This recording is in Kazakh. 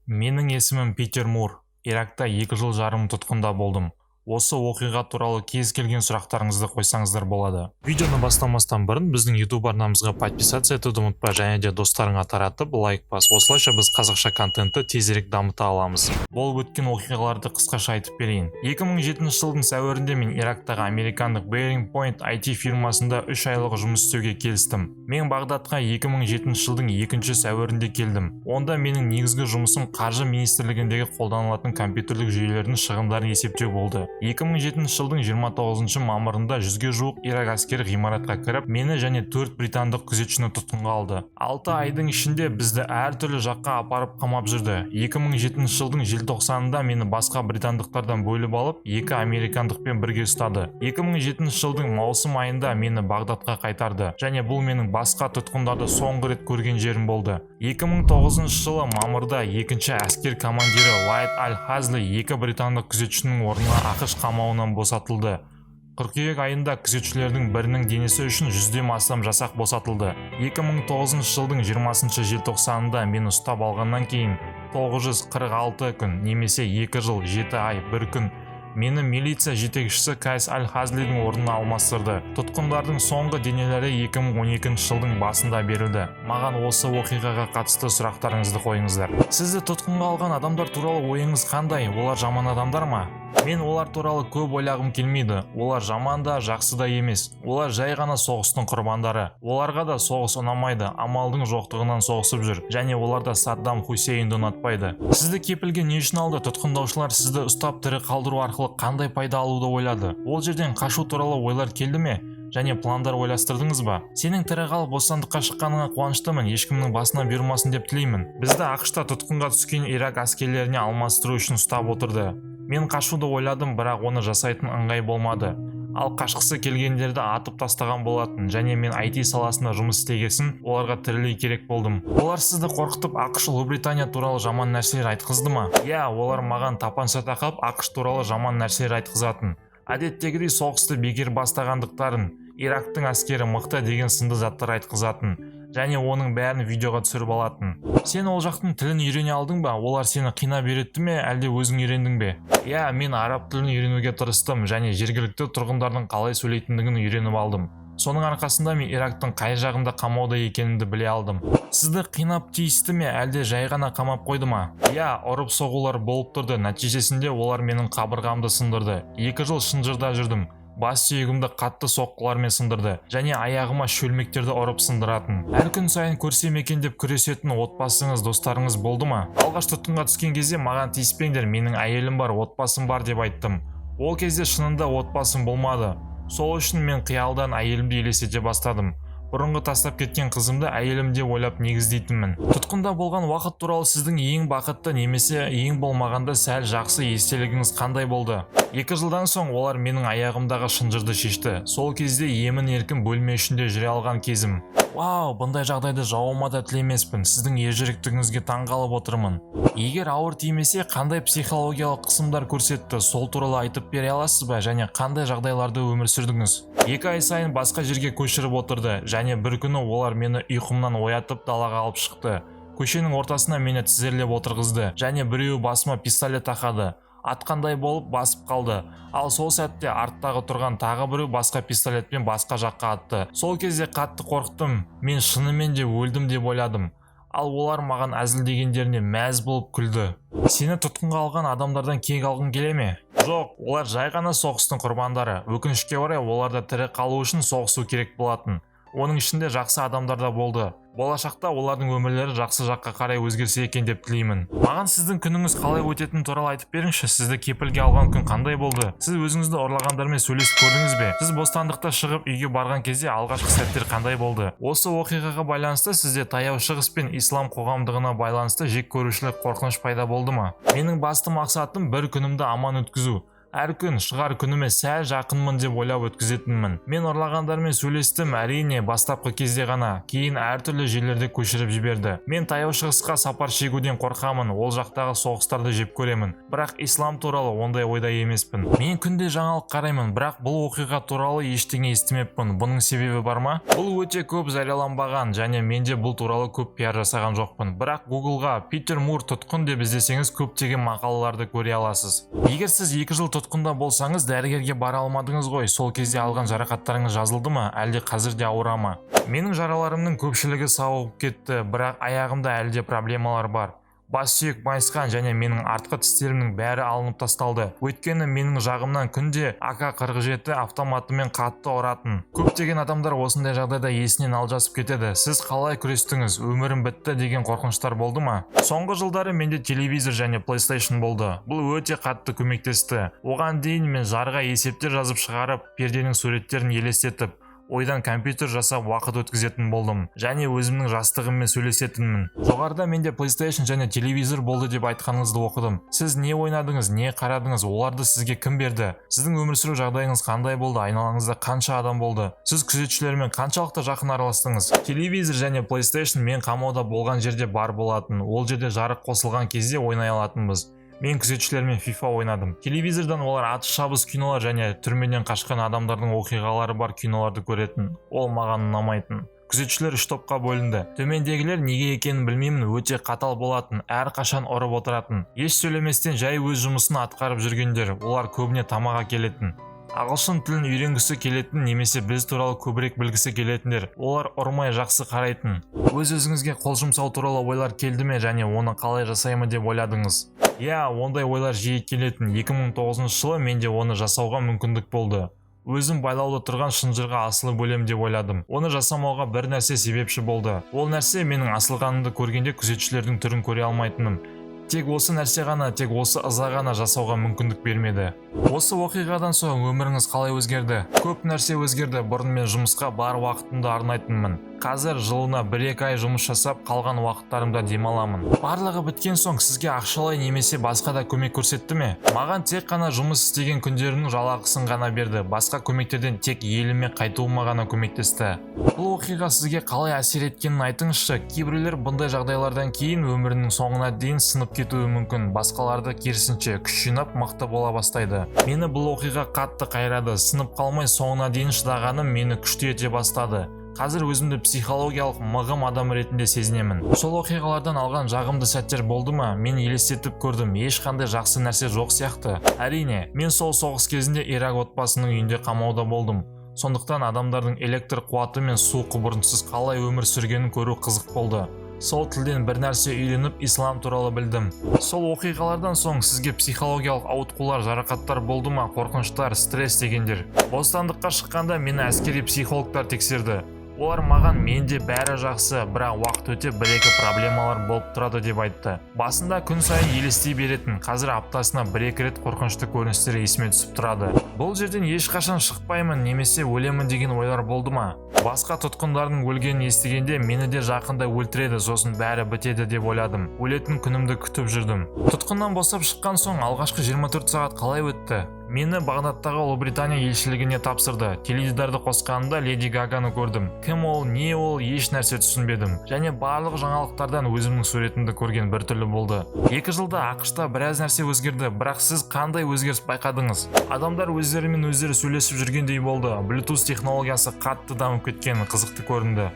Менің есімім Питер Мур. Иракта 2 жыл жарым тұтқында болдым. Осы оқиға туралы кез келген сұрақтарыңызды қойсаңыздар болады. Видеоны бастамастан бұрын біздің YouTube арнамызға подписаться етуді ұмытпа, және де достарыңа таратып лайк бас. Осылайша біз қазақша контентті тезірек дамыта аламыз. Болып өткен оқиғаларды қысқаша айтып берейін. 2007 жылдың сәуірінде мен Ирактағы американдық Bearing Point IT фирмасында 3 айлық жұмыс істеуге келістім. Мен Бағдадқа 2007 жылдың 2 сәуірінде келдім. Онда менің негізгі жұмысым қаржы министрлігіндегі қолданылатын компьютерлік жүйелердің шығындарын есептеу болды. 2007 жылдың 29 мамырында 100-ге жуық Ирак әскері ғимаратқа кіріп, мені және 4 британдық күзетшіні тұтқынға алды. 6 айдың ішінде бізді әртүрлі жаққа апарып қамап жүрді. 2007 жылдың желтоқсанында мені басқа британдықтардан бөліп алып, 2 американдықпен бірге ұстады. 2007 жылдың маусым айында мені Бағдадқа қайтарды, және бұл менің басқа тұтқындарды соңғы рет көрген жерім болды. 2009 жылы мамырда 2-ші әскер командирі Лайт Аль-Хазли 2 британдық күзетшінің орнына ақш қамауынан босатылды. Қыркүйек айында күзетшілердің бірінің денесі үшін 100-ден астам жасақ босатылды. 2009 жылдың 20 желтоқсанында мені ұстап алғаннан кейін 946 күн немесе 2 жыл 7 ай 1 күн мені милиция жетекшісі Кайс Аль-Хазлидің орнына алмастырды. Тұтқындардың соңғы денелері 2012 жылдың басында берілді. Маған осы оқиғаға қатысты сұрақтарыңызды қойыңыздар. Сізді тұтқынға алған адамдар туралы ойыңыз қандай? Олар жаман адамдар ма? Мен олар туралы көп ойлағым келмейді. Олар жаман да, жақсы да емес. Олар жай ғана соғыстың құрбандары. Оларға да соғыс ұнамайды, амалдың жоқтығынан соғысып жүр, және оларда Саддам Хусейнді ұнатпайды. Сізді кепілге не үшін алды? Тұтқындаушылар сізді ұстап тірі қалдыру арқылы қандай пайда алуды ойлады? Ол жерден қашу туралы ойлар келді ме? Және пландар ойластырдыңыз ба? Сенің тірі қалып бостандыққа шыққаныңа қуаныштымын, ешкімнің басына бұйырмасын деп тілеймін. Бізді ақш-та тұтқынға түскен Ирак әскерлеріне алмастыру үшін ұстап отырды. Мен қашуды ойладым, бірақ оны жасайтын ыңғай болмады. Ал қашқысы келгендерді атып тастаған болатын, және мен IT саласында жұмыс істегесін, оларға тірілей керек болдым. Олар сізді қорқытып ақш Ұлыбритания туралы жаман нәрселер айтқызды ма? Иә, олар маған тапанша тақап ақш туралы жаман нәрселер айтқызатын. Әдеттегідей соғысты бекер бастағандықтарын, Ирактың әскері мықты деген сынды заттар айтқызатын, және оның бәрін видеоға түсіріп алатын. Сен ол жақтың тілін үйрене алдың ба? Олар сені қинап үйретті ме, әлде өзің үйрендің бе? Иә, мен араб тілін үйренуге тырыстым, және жергілікті тұрғындардың қалай сөйлейтіндігін үйреніп алдым. Соның арқасында мен Ирактың қай жағында қамауда екенімді біле алдым. Сізді қинап тиісті ме, әлде жай ғана қамап қойды ма? Иә, ұрып соғулар болып тұрды. Нәтижесінде олар менің қабырғамды сындырды. 2 жыл шынжырда жүрдім. Бас сүйегімді қатты соққылармен сындырды, және аяғыма шөлмектерді ұрып сындыратын. Әр күн сайын көрсем екен деп күресетін отбасыңыз, достарыңыз болды ма? Алғаш тұтқынға түскен кезде маған тиіспеңдер, менің әйелім бар, отбасым бар деп айттым. Ол кезде шынында отбасым болмады. Сол үшін мен қиялдан әйелімді елестете бастадым. Бұрынғы тастап кеткен қызымды әйелімде ойлап негіздейтінмін. Тұтқында болған уақыт туралы сіздің ең бақытты немесе ең болмағанда сәл жақсы естелігіңіз қандай болды? 2 жылдан соң олар менің аяғымдағы шынжырды шешті. Сол кезде емін-еркін бөлме ішінде жүре алған кезім. Вау, бұндай жағдайды жауыма да тілемеспін. Сіздің ержүректігіңізге таңғалып отырмын. Егер ауыр тимесе, қандай психологиялық қысымдар көрсетті, сол туралы айтып бере аласыз ба, және қандай жағдайларда өмір сүрдіңіз? 2 ай сайын басқа жерге көшіріп отырды, және бір күні олар мені ұйқымнан оятып далаға алып шықты. Көшенің ортасына мені тізерлеп отырғызды, және біреуі басыма пистолет тақады. Атқандай болып басып қалды. Ал сол сәтте арттағы тұрған тағы біреу басқа пистолетпен басқа жаққа атты. Сол кезде қатты қорықтым. Мен шынымен де өлдім деп ойладым. Ал олар маған әзілдегендеріне мәз болып күлді. Сені тұтқынға алған адамдардан кек алғың келе ме? Жоқ, олар жай ғана соғыстың құрбандары. Өкінішке орай оларда тірі қалу үшін соғысу керек болатын. Оның ішінде жақсы адамдар да болды. Болашақта олардың өмірлері жақсы жаққа қарай өзгерсе екен деп тілеймін. Маған сіздің күніңіз қалай өтетіні туралы айтып беріңізші. Сізді кепілге алған күн қандай болды? Сіз өзіңізді ұрлағандармен сөйлесіп көрдіңіз бе? Сіз бостандықта шығып үйге барған кезде алғашқы сәттер қандай болды? Осы оқиғаға байланысты сізде таяу шығыс пен ислам қоғамдығына байланысты жек көрушілік, қорқыныш пайда болды ма? Менің басты мақсатым бір күнімді аман өткізу. Әр күн шығар күніме сәл жақынмын деп ойлап өткізетінмін. Мен ұрлағандармен сөйлестім, әрине бастапқы кезде ғана, кейін әртүрлі жерлерде көшіріп жіберді. Мен таяу шығысқа сапар шегуден қорқамын, ол жақтағы соғыстарды жеп көремін. Бірақ ислам туралы ондай ойда емеспін. Мен күнде жаңалық қараймын, бірақ бұл оқиға туралы ештеңе естімеппін. Бұның себебі бар ма? Бұл өте көп жарияланбаған және менде бұл туралы көп пиар жасаған жоқпын. Бірақ Google-ға Питер Мур тұтқын деп іздесеңіз көптеген мақалаларды көре аласыз. Егер сіз 2 жыл тұтқында болсаңыз, дәрігерге бара алмадыңыз ғой. Сол кезде алған жарақаттарыңыз жазылды ма, әлде қазір де ауыра ма? Менің жараларымның көпшілігі сауығып кетті, бірақ аяғымда әлде проблемалар бар. Бас сүйек майысқан және менің артқы тістерімнің бәрі алынып тасталды. Өйткені менің жағымнан күнде АК-47 автоматымен қатты ұратын. Көптеген адамдар осындай жағдайда есінен алжасып кетеді. Сіз қалай күрестіңіз? Өмірім бітті деген қорқыныштар болды ма? Соңғы жылдары менде телевизор және PlayStation болды. Бұл өте қатты көмектесті. Оған дейін мен жарға есептер жазып шығарып, перденің суреттерін елестетіп, ойдан компьютер жасап уақыт өткізетін болдым және өзімнің жастығыммен сөйлесетінмін. Жоғарыда менде PlayStation және телевизор болды деп айтқаныңызды оқыдым. Сіз не ойнадыңыз, не қарадыңыз, оларды сізге кім берді? Сіздің өмір сүру жағдайыңыз қандай болды? Айналаңызда қанша адам болды? Сіз күзетшілермен қаншалықты жақын араластыңыз? Телевизор және PlayStation мен қамауда болған жерде бар болатын. Ол жерде жарық қосылған кезде ойнай алатынбыз. Мен күзетшілермен FIFA ойнадым. Телевизордан олар атыс шабыс кинолар және түрмеден қашқан адамдардың оқиғалары бар киноларды көретін. Ол маған ұнамайтын. Күзетшілер 3 топқа бөлінді. Төмендегілер неге екенін білмеймін, өте қатал болатын, әрқашан ұрып отыратын. Еш сөйлеместен жай өз жұмысын атқарып жүргендер. Олар көбіне тамаға келетін. Ағылшын тілін үйренгісі келетін немесе біз туралы көбірек білгісі келетіндер. Олар ұрмай жақсы қарайтын. Өз-өзіңізге қол жұмсау туралы ойлар келді ме және оны қалай жасаймын деп ойладыңыз? Ондай ойлар жиі келетін. 2009 жылы менде оны жасауға мүмкіндік болды. Өзім байлаулы тұрған шынжырға асылып өлем деп ойладым. Оны жасамауға бір нәрсе себепші болды. Ол нәрсе менің асылғанымды көргенде күзетшілердің түрін көре алмайтыным. Тек осы нәрсе ғана, тек осы ыза ғана жасауға мүмкіндік бермеді. Осы оқиғадан соң өміріңіз қалай өзгерді? Көп нәрсе өзгерді. Бұрын мен жұмысқа бар уақытымды арнайтынмын. Қазір жылына 1-2 ай жұмыс жасап, қалған уақыттарымда демаламын. Барлығы біткен соң сізге ақшалай немесе басқа да көмек көрсетті ме? Маған тек қана жұмыс істеген күндерінің жалақысын ғана берді. Басқа көмектерден тек еліме қайтуыма ғана көмектесті. Бұл оқиға сізге қалай әсер еткенін айтыңызшы. Кейбіреулер бұндай жағдайлардан кейін өмірінің соңына дейін сынып кетуі мүмкін. Басқаларды керісінше күш жинап мықты бола бастайды. Мені бұл оқиға қатты қайрады. Сынып қалмай соңына дейін шыдағаным мені күшті ете бастады. Қазір өзімді психологиялық мығым адам ретінде сезінемін. Сол оқиғалардан алған жағымды сәттер болды ма? Мен елестетіп көрдім, ешқандай жақсы нәрсе жоқ сияқты. Әрине, мен сол соғыс кезінде Ирак отбасының үйінде қамауда болдым. Сондықтан адамдардың электр қуаты мен су құбырынсыз қалай өмір сүргенін көру қызық болды. Сол тілден бір нәрсе үйреніп, ислам туралы білдім. Сол оқиғалардан соң сізге психологиялық ауытқулар, жарақаттар болды ма? Қорқыныштар, стресс дегендер. Бостандыққа шыққанда мені әскери психологтар тексерді. Олар маған менде бәрі жақсы, бірақ уақыт өте 1-2 проблемалар болып тұрады деп айтты. Басында күн сайын елестей беретін, қазір аптасына 1-2 рет қорқынышты көріністер есіме түсіп тұрады. Бұл жерден ешқашан шықпаймын немесе өлемін деген ойлар болды ма? Басқа тұтқындардың өлгенін естігенде мені де жақында өлтіреді, сосын бәрі бітеді деп ойладым. Өлетін күнімді күтіп жүрдім. Тұтқыннан босап шыққан соң алғашқы 24 сағат қалай өтті? Мені Бағдадтағы Ұлыбритания елшілігіне тапсырды. Теледидарды қосқанымда Леди Гаганы көрдім. Кім ол, не ол, еш нәрсе түсінбедім. Және барлық жаңалықтардан өзімнің суретімді көрген біртүрлі болды. 2 жылда ақш-та біраз нәрсе өзгерді, бірақ сіз қандай өзгеріс байқадыңыз? Адамдар өздерімен өздері сөйлесіп жүргендей болды. Bluetooth технологиясы қатты дамып кеткен, қызықты көрінді.